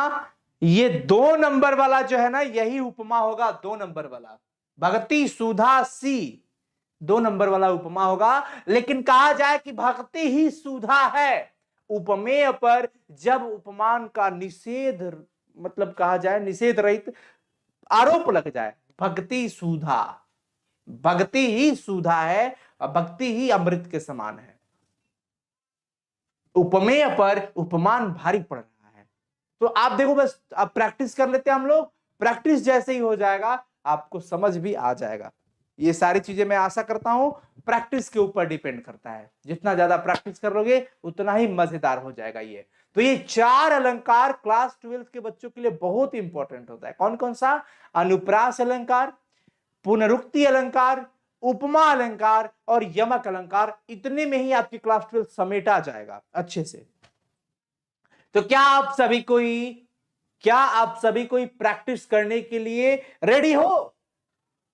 Speaker 1: ये 2 नंबर वाला जो है ना यही उपमा होगा, 2 नंबर वाला भक्ति सुधा सी 2 नंबर वाला उपमा होगा। लेकिन कहा जाए कि भक्ति ही सुधा है उपमेय पर, जब उपमान का निषेध मतलब कहा जाए निषेध रहित आरोप लग जाए, भक्ति सुधा, भक्ति ही सुधा है और भक्ति ही अमृत के समान है। उपमेय पर उपमान भारी पड़ रहा है। तो आप देखो, बस अब प्रैक्टिस कर लेते हैं हम लोग, प्रैक्टिस जैसे ही हो जाएगा आपको समझ भी आ जाएगा। ये सारी चीजें मैं आशा करता हूं प्रैक्टिस के ऊपर डिपेंड करता है, जितना ज्यादा प्रैक्टिस कर लोगे उतना ही मजेदार हो जाएगा ये। तो ये 4 अलंकार क्लास 12 के बच्चों के लिए बहुत इंपॉर्टेंट होता है। कौन कौन सा? अनुप्रास अलंकार, पुनरुक्ति अलंकार, उपमा अलंकार और यमक अलंकार। इतने में ही आपकी क्लास 12 समेटा जाएगा अच्छे से। तो क्या आप सभी कोई प्रैक्टिस करने के लिए रेडी हो?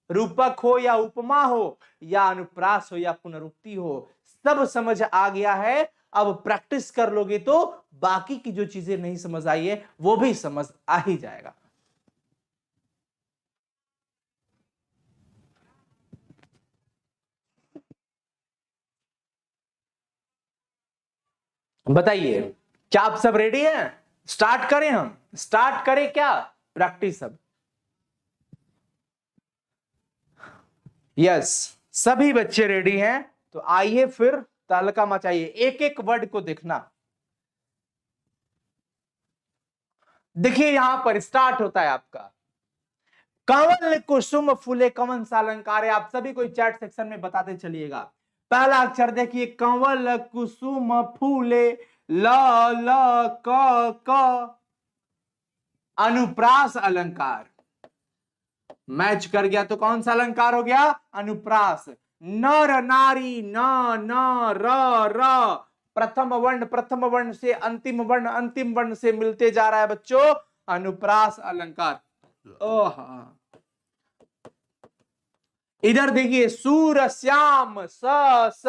Speaker 1: रूपक हो या उपमा हो या अनुप्रास हो या पुनरुक्ति हो, सब समझ आ गया है। अब प्रैक्टिस कर लोगे तो बाकी की जो चीजें नहीं समझ आई है वो भी समझ आ ही जाएगा। बताइए, क्या आप सब रेडी हैं? स्टार्ट करें, हम स्टार्ट करें क्या प्रैक्टिस? अब यस, सभी बच्चे रेडी हैं? तो आइए फिर तहलका मचाइए, एक एक वर्ड को देखना। देखिए यहां पर स्टार्ट होता है आपका कंवल कुसुम फूले, कौन सा अलंकार है? आप सभी को चैट सेक्शन में बताते चलिएगा। पहला अक्षर देखिए, कंवल कुसुम फूले, ल ल क अनुप्रास अलंकार। मैच कर गया तो कौन सा अलंकार हो गया? अनुप्रास। नर नारी, न न र र, प्रथम वर्ण से अंतिम वर्ण से मिलते जा रहा है बच्चों, अनुप्रास अलंकार। ओह, इधर देखिए सूर श्याम, स स,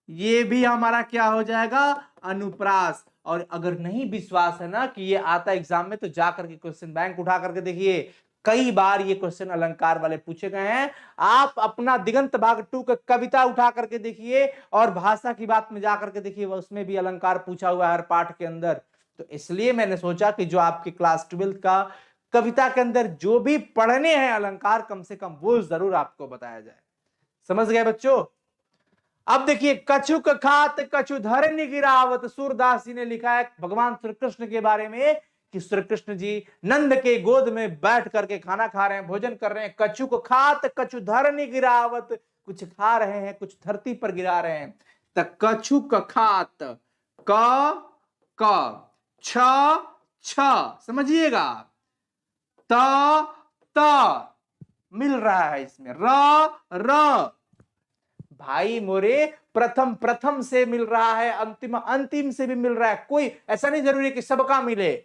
Speaker 1: ये भी हमारा क्या हो जाएगा? अनुप्रास। और अगर नहीं विश्वास है ना कि ये आता एग्जाम में, तो जाकर के क्वेश्चन बैंक उठा करके देखिए, कई बार ये क्वेश्चन अलंकार वाले पूछे गए हैं। आप अपना दिगंत भाग 2 का कविता उठा करके देखिए और भाषा की बात में जाकर के देखिए, उसमें भी अलंकार पूछा हुआ है हर पाठ के अंदर। तो इसलिए मैंने सोचा कि जो आपके क्लास 12 का कविता के अंदर जो भी पढ़ने हैं अलंकार, कम से कम वो जरूर आपको बताया जाए। समझ गए बच्चों? अब देखिए, कछुक खात कछु धरनि गिरावत, सूरदास जी ने लिखा है भगवान श्री कृष्ण के बारे में कि श्री कृष्ण जी नंद के गोद में बैठ करके खाना खा रहे हैं, भोजन कर रहे हैं। कछुक खात कछु धरनि गिरावत, कुछ खा रहे हैं, कुछ धरती पर गिरा रहे हैं। त कछुक खात, क छ छ, समझिएगा, त मिल रहा है इसमें, र भाई मोरे, प्रथम से मिल रहा है, अंतिम से भी मिल रहा है। कोई ऐसा नहीं जरूरी कि सबका मिले,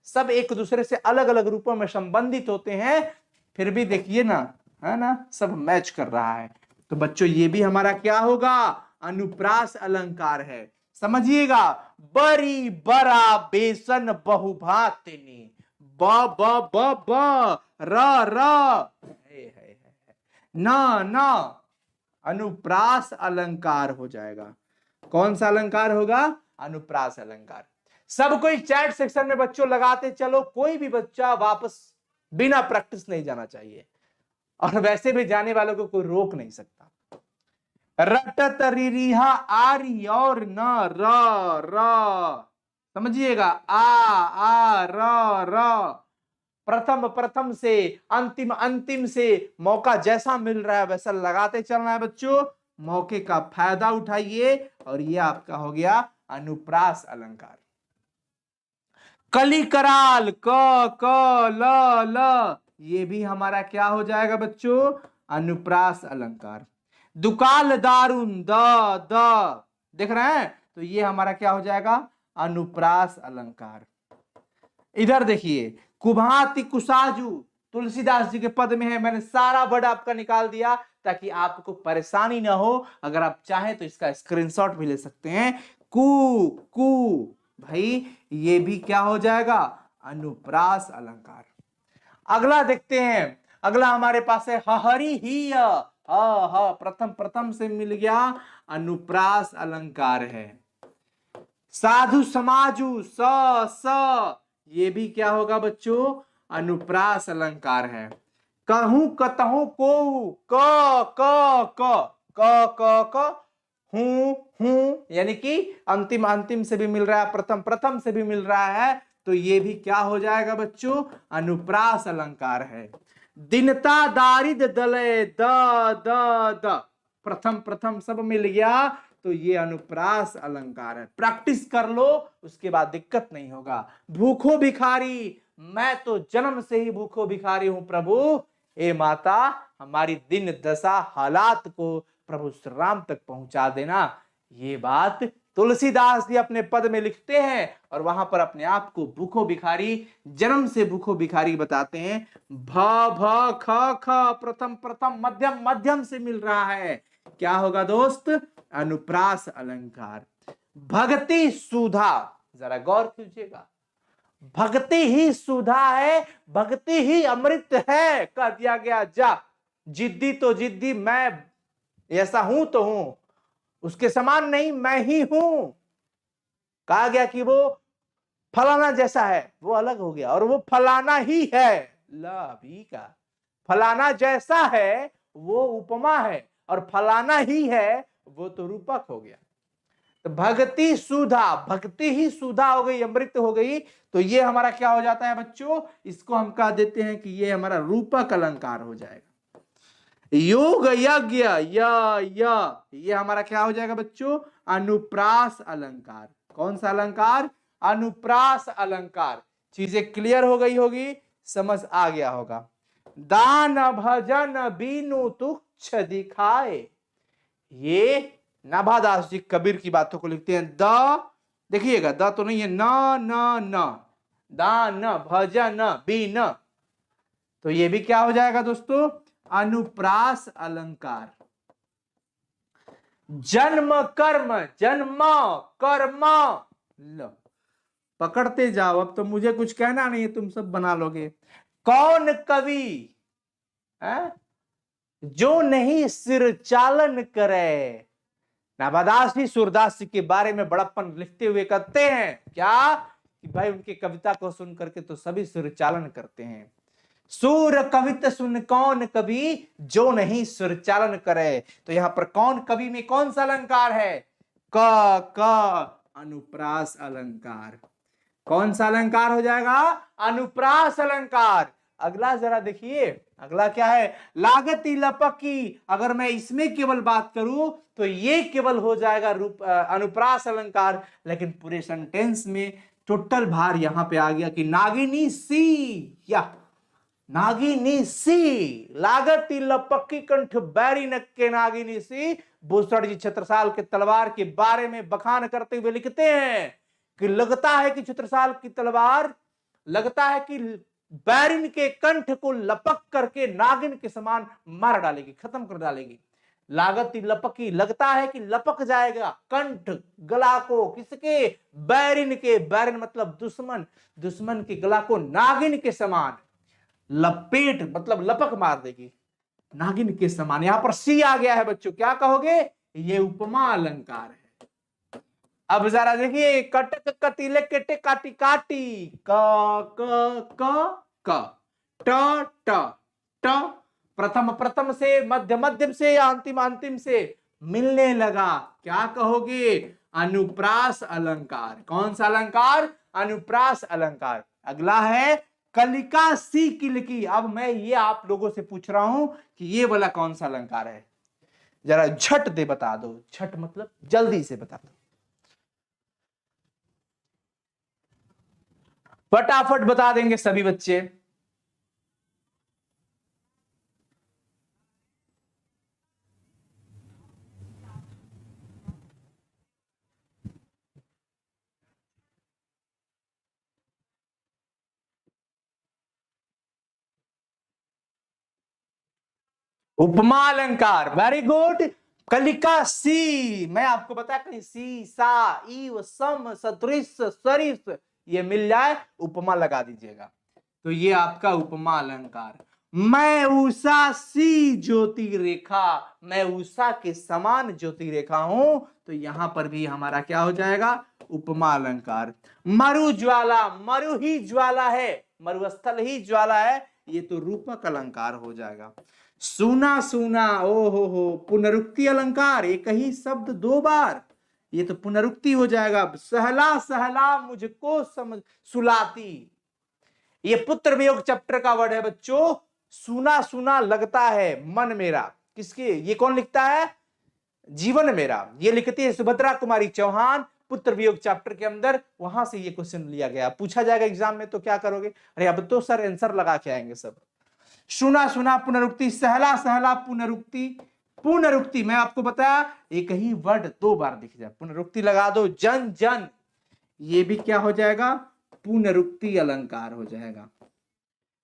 Speaker 1: सब एक दूसरे से अलग अलग रूपों में संबंधित होते हैं, फिर भी देखिए ना, है ना, सब मैच कर रहा है। तो बच्चों ये भी हमारा क्या होगा? अनुप्रास अलंकार है। समझिएगा, बरी बरा बेसन बहुभातिनी, ब ब ब ब र न अनुप्रास अलंकार हो जाएगा। कौन सा अलंकार होगा? अनुप्रास अलंकार। सब कोई चैट सेक्शन में बच्चों लगाते चलो, कोई भी बच्चा वापस बिना प्रैक्टिस नहीं जाना चाहिए, और वैसे भी जाने वालों को कोई रोक नहीं सकता। रटत रिहा आरी और न र, समझिएगा, आ र, प्रथम से अंतिम से मौका जैसा मिल रहा है वैसा लगाते चलना है बच्चों, मौके का फायदा उठाइए। और ये आपका हो गया अनुप्रास अलंकार। कली कराल, क ल, ये भी हमारा क्या हो जाएगा बच्चों? अनुप्रास अलंकार। दुकाल दारुन, द, देख रहे हैं? तो ये हमारा क्या हो जाएगा? अनुप्रास अलंकार। इधर देखिए, कुभाति कुसाजू, तुलसीदास जी के पद में है। मैंने सारा वर्ड आपका निकाल दिया ताकि आपको परेशानी ना हो। अगर आप चाहें तो इसका स्क्रीनशॉट भी ले सकते हैं। कु भाई, ये भी क्या हो जाएगा? अनुप्रास अलंकार। अगला देखते हैं, अगला हमारे पास है हरि ही, प्रथम से मिल गया, अनुप्रास अलंकार है। साधु समाजू, स, ये भी क्या होगा बच्चों? अनुप्रास अलंकार है। कहूं कतहूं को, क हूं, यानी कि अंतिम से भी मिल रहा है, प्रथम से भी मिल रहा है, तो ये भी क्या हो जाएगा बच्चों? अनुप्रास अलंकार है। दिनता दारिद दले, द, प्रथम सब मिल गया, तो ये अनुप्रास अलंकार है। प्रैक्टिस कर लो, उसके बाद दिक्कत नहीं होगा। भूखो भिखारी, मैं तो जन्म से ही भूखो भिखारी हूं प्रभु, ए माता हमारी दिन दशा हालात को प्रभु श्री राम तक पहुंचा देना। ये बात तुलसीदास जी अपने पद में लिखते हैं, और वहां पर अपने आप को भूखो भिखारी, जन्म से भूखो भिखारी बताते हैं। भ ख प्रथम मध्यम से मिल रहा है, क्या होगा दोस्त? अनुप्रास अलंकार। भक्ति सुधा, जरा गौर कीजिएगा, भक्ति ही सुधा है, भक्ति ही अमृत है, कह दिया गया। जा जिद्दी तो जिद्दी, मैं ऐसा हूं तो हूं, उसके समान नहीं, मैं ही हूं। कहा गया कि वो फलाना जैसा है, वो अलग हो गया, और वो फलाना ही है। ला भी का फलाना जैसा है वो उपमा है, और फलाना ही है वो तो रूपक हो गया। तो भक्ति सुधा, भक्ति ही सुधा हो गई, अमृत हो गई, तो ये हमारा क्या हो जाता है बच्चों, इसको हम कह देते हैं कि ये हमारा रूपक अलंकार हो जाएगा। योग यज्ञ ये हमारा क्या हो जाएगा बच्चों, अनुप्रास अलंकार। कौन सा अलंकार, अनुप्रास अलंकार। चीजें क्लियर हो गई होगी, समझ आ गया होगा। दान भजन बीनु तुच्छ दिखाए, ये नाभादास जी कबीर की बातों को लिखते हैं। देखिएगा, द तो नहीं है, न दान भजन बीन, तो ये भी क्या हो जाएगा दोस्तों, अनुप्रास अलंकार। जन्म कर्म, जन्म कर्म, लो पकड़ते जाओ, अब तो मुझे कुछ कहना नहीं है, तुम सब बना लोगे। कौन कवि है जो नहीं सिर चालन करे, नाभादास जी सूरदास जी के बारे में बड़प्पन लिखते हुए कहते हैं क्या, कि भाई उनकी कविता को सुन करके तो सभी सिर चालन करते हैं। सूर कवित सुन कौन कवि जो नहीं सुर चालन करे, तो यहां पर कौन कवि में कौन सा अलंकार है, क अनुप्रास अलंकार। कौन सा अलंकार हो जाएगा, अनुप्रास अलंकार। अगला जरा देखिए, अगला क्या है, लागती लपकी। अगर मैं इसमें केवल बात करूं तो ये केवल हो जाएगा रूप अनुप्रास अलंकार, लेकिन पूरे सेंटेंस में टोटल भार यहां पे आ गया कि नागिनी सी, या नागिनी सी लागती लपकी कंठ बैरी नक्के नागिनी सी। भूषण जी छत्रसाल के तलवार के बारे में बखान करते हुए लिखते हैं कि लगता है कि छत्रसाल की तलवार, लगता है कि बैरिन के कंठ को लपक करके नागिन के समान मार डालेगी, खत्म कर डालेगी। लागती लपकी, लगता है कि लपक जाएगा कंठ, गला को, किसके, बैरिन के। बैरिन मतलब दुश्मन, दुश्मन के गला को नागिन के समान लपेट, मतलब लपक मार देगी, नागिन के समान। यहां पर सी आ गया है बच्चों, क्या कहोगे, ये उपमा अलंकार है। अब जरा देखिए, कटक कतिले केटे काटी काटी, क ट ट ट, प्रथम प्रथम से, मध्य मध्यम से, अंतिम अंतिम से मिलने लगा, क्या कहोगे, अनुप्रास अलंकार। कौन सा अलंकार, अनुप्रास अलंकार। अगला है कलिका सी किलकी। अब मैं ये आप लोगों से पूछ रहा हूं कि ये वाला कौन सा अलंकार है, जरा झट दे बता दो, झट मतलब जल्दी से बता दो, फटाफट बता देंगे सभी बच्चे। उपमा अलंकार, वेरी गुड। कलिका सी, मैं आपको बताया कहीं सी, सा, ईव, सम, सदृश, सरिस, ये मिल जाए उपमा लगा दीजिएगा, तो ये आपका उपमा अलंकार। मैं उषा सी ज्योति रेखा, मैं उषा के समान ज्योति रेखा हूं, तो यहां पर भी हमारा क्या हो जाएगा, उपमा अलंकार। मरु ज्वाला, मरु ही ज्वाला है, मरुस्थल ही ज्वाला है, ये तो रूपक अलंकार हो जाएगा। सुना सुना, ओ हो, पुनरुक्ति अलंकार, एक ही शब्द दो बार, ये तो पुनरुक्ति हो जाएगा। सहला सहला मुझको समझ सुलाती, ये पुत्र वियोग चैप्टर का वर्ड है बच्चों। सुना सुना लगता है मन मेरा, किसके, ये कौन लिखता है, जीवन मेरा, ये लिखती है सुभद्रा कुमारी चौहान, पुत्र वियोग चैप्टर के अंदर। वहां से ये क्वेश्चन लिया गया, पूछा जाएगा एग्जाम में तो क्या करोगे, अरे अब तो सर आंसर लगा के आएंगे सब। सुना सुना पुनरुक्ति, सहला सहला पुनरुक्ति, पुनरुक्ति मैं आपको बताया एक ही वर्ड दो बार दिख जाए, पुनरुक्ति लगा दो। जन जन, ये भी क्या हो जाएगा, पुनरुक्ति अलंकार हो जाएगा।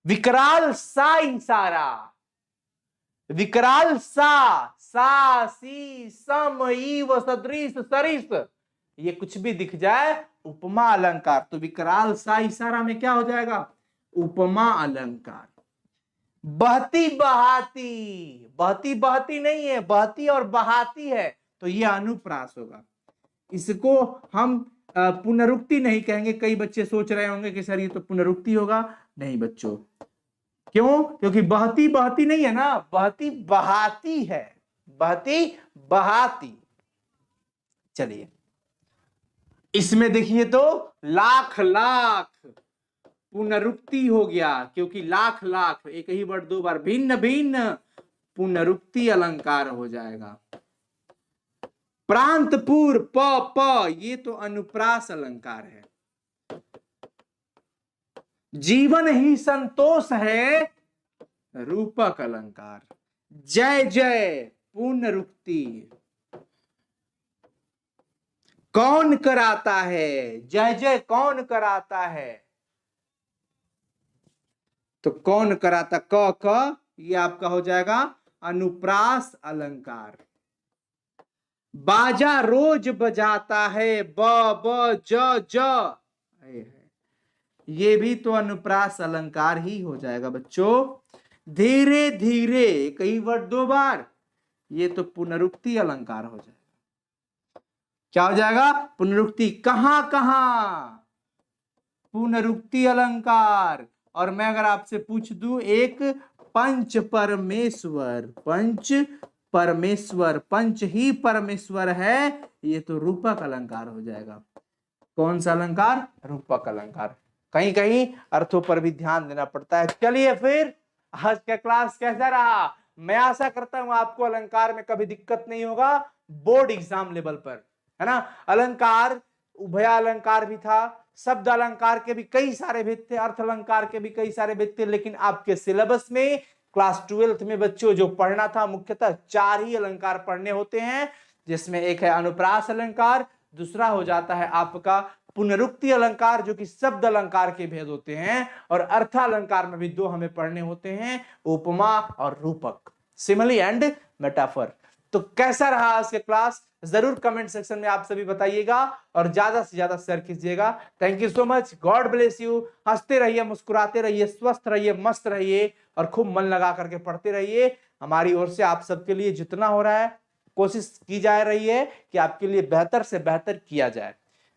Speaker 1: विकराल सा इशारा, विकराल सा सी सम ईव सदृश सरिस, ये कुछ भी दिख जाए उपमा अलंकार, तो विकराल सा इशारा में क्या हो जाएगा, उपमा अलंकार। बहती बहाती, बहती बहती नहीं है, बहती और बहाती है, तो यह अनुप्रास होगा। इसको हम पुनरुक्ति नहीं कहेंगे। कई बच्चे सोच रहे होंगे कि सर ये तो पुनरुक्ति होगा, नहीं बच्चों, क्यों? क्योंकि बहती बहती नहीं है ना, बहती बहाती है, बहती बहाती। चलिए इसमें देखिए तो लाख लाख पुनरुक्ति हो गया, क्योंकि लाख लाख एक ही वर्ड दो बार, भिन्न भिन्न पुनरुक्ति अलंकार हो जाएगा। प्रांतपुर प प ये तो अनुप्रास अलंकार है। जीवन ही संतोष है रूपक अलंकार। जय जय पुनरुक्ति। कौन कराता है, जय जय कौन कराता है, तो कौन कराता क ये आपका हो जाएगा अनुप्रास अलंकार। बाजा रोज बजाता है ब ब ज ज, ये भी तो अनुप्रास अलंकार ही हो जाएगा बच्चों। धीरे धीरे कई वर्ड दो बार, ये तो पुनरुक्ति अलंकार हो जाएगा। क्या हो जाएगा? पुनरुक्ति। कहां कहां पुनरुक्ति अलंकार। और मैं अगर आपसे पूछ दूं एक पंच परमेश्वर, पंच परमेश्वर, पंच ही परमेश्वर है, ये तो रूपक अलंकार हो जाएगा। कौन सा अलंकार? रूपक अलंकार। कहीं कहीं अर्थों पर भी ध्यान देना पड़ता है। चलिए फिर आज का क्लास कैसा रहा? मैं आशा करता हूं आपको अलंकार में कभी दिक्कत नहीं होगा बोर्ड एग्जाम लेवल पर, है ना। अलंकार उभया अलंकार भी था, शब्द अलंकार के भी कई सारे भेद थे, अर्थ अलंकार के भी कई सारे भेद थे, लेकिन आपके सिलेबस में क्लास 12th में बच्चों जो पढ़ना था मुख्यतः 4 ही अलंकार पढ़ने होते हैं, जिसमें एक है अनुप्रास अलंकार, दूसरा हो जाता है आपका पुनरुक्ति अलंकार जो कि शब्द अलंकार के भेद होते हैं, और अर्थ अलंकार में भी 2 हमें पढ़ने होते हैं, उपमा और रूपक, सिमिली एंड मेटाफर। तो कैसा रहा आज के क्लास? जरूर कमेंट सेक्शन में आप सभी बताइएगा और ज्यादा से ज्यादा शेयर कीजिएगा। Thank you so much, God bless you. हंसते रहिए, मुस्कुराते रहिए, स्वस्थ रहिए, मस्त रहिए और खूब मन लगा करके पढ़ते रहिए। हमारी ओर से आप सबके लिए जितना हो रहा है कोशिश की जा रही है कि आपके लिए बेहतर से बेहतर किया जाए,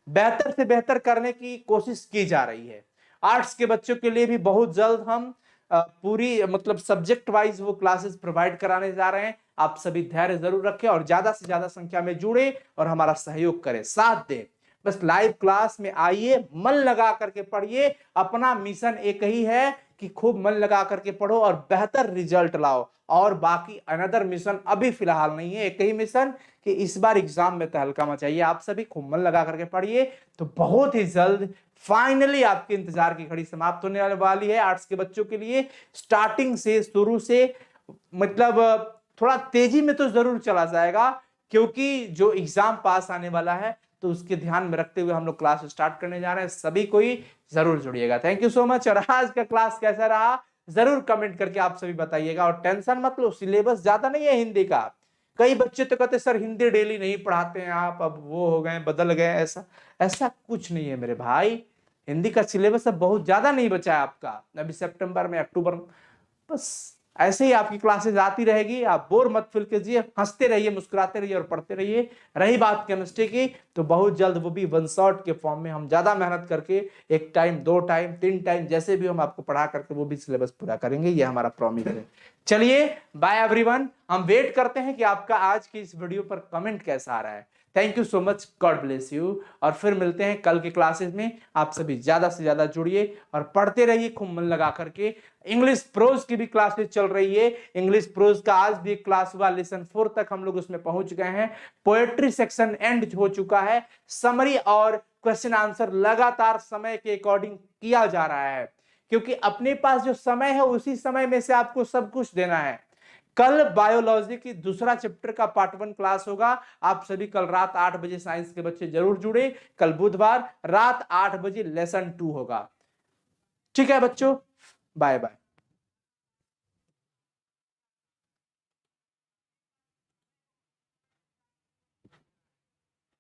Speaker 1: बेहतर से बेहतर करने की कोशिश की जा रही है। आर्ट्स के बच्चों के लिए भी बहुत जल्द हम पूरी मतलब सब्जेक्ट वाइज वो क्लासेस प्रोवाइड कराने जा रहे हैं। आप सभी धैर्य जरूर रखें और ज्यादा से ज्यादा संख्या में जुड़े और हमारा सहयोग करें, साथ दें। बस लाइव क्लास में आइए, मन लगा करके पढ़िए। अपना मिशन एक ही है कि खूब मन लगा करके पढ़ो और बेहतर रिजल्ट लाओ। और बाकी अनदर मिशन अभी फिलहाल नहीं है, एक ही मिशन कि इस बार एग्जाम में तहलका मचाइए। आप सभी खूब मन लगा करके पढ़िए, तो बहुत ही जल्द फाइनली आपके इंतजार की घड़ी समाप्त होने वाली है। आर्ट्स के बच्चों के लिए स्टार्टिंग से, शुरू से मतलब थोड़ा तेजी में तो जरूर चला जाएगा, क्योंकि जो एग्जाम पास आने वाला है तो उसके ध्यान में रखते हुए हम लोग क्लास स्टार्ट करने जा रहे हैं। सभी कोई जरूर जुड़िएगा। Thank you so much. और आज का क्लास कैसा रहा जरूर कमेंट करके आप सभी बताइएगा। और टेंशन मत लो, सिलेबस ज्यादा नहीं है हिंदी का। कई बच्चे तो कहते सर हिंदी डेली नहीं पढ़ाते हैं आप, अब वो हो गए, बदल गए। ऐसा ऐसा कुछ नहीं है मेरे भाई, हिंदी का सिलेबस अब बहुत ज्यादा नहीं बचा है आपका। अभी सितंबर में, अक्टूबर में, बस ऐसे ही आपकी क्लासेस आती रहेगी। आप बोर मत फील कीजिए, हंसते रहिए, मुस्कुराते रहिए और पढ़ते रहिए। रही बात केमिस्ट्री की, तो बहुत जल्द वो भी 1 शॉट के फॉर्म में हम ज्यादा मेहनत करके 1 टाइम, 2 टाइम, 3 टाइम जैसे भी हम आपको पढ़ा करके वो भी सिलेबस पूरा करेंगे, ये हमारा प्रॉमिस है। चलिए बाय एवरीवन, हम वेट करते हैं कि आपका आज की इस वीडियो पर कमेंट कैसा आ रहा है। Thank you so much, God bless you. और फिर मिलते हैं कल के क्लासेस में। आप सभी ज्यादा से ज्यादा जुड़िए और पढ़ते रहिए खूब मन लगा करके। इंग्लिश प्रोज की भी क्लासेस चल रही है। इंग्लिश प्रोज का आज भी एक क्लास हुआ, लेसन 4 तक हम लोग उसमें पहुंच गए हैं। पोएट्री सेक्शन एंड हो चुका है। समरी और क्वेश्चन आंसर लगातार समय के अकॉर्डिंग किया जा रहा है, क्योंकि अपने पास जो समय है उसी समय में से आपको सब कुछ देना है। कल बायोलॉजी की दूसरा चैप्टर का पार्ट 1 क्लास होगा। आप सभी कल रात 8 बजे साइंस के बच्चे जरूर जुड़े। कल बुधवार रात 8 बजे लेसन 2 होगा। ठीक है बच्चों, बाय बाय।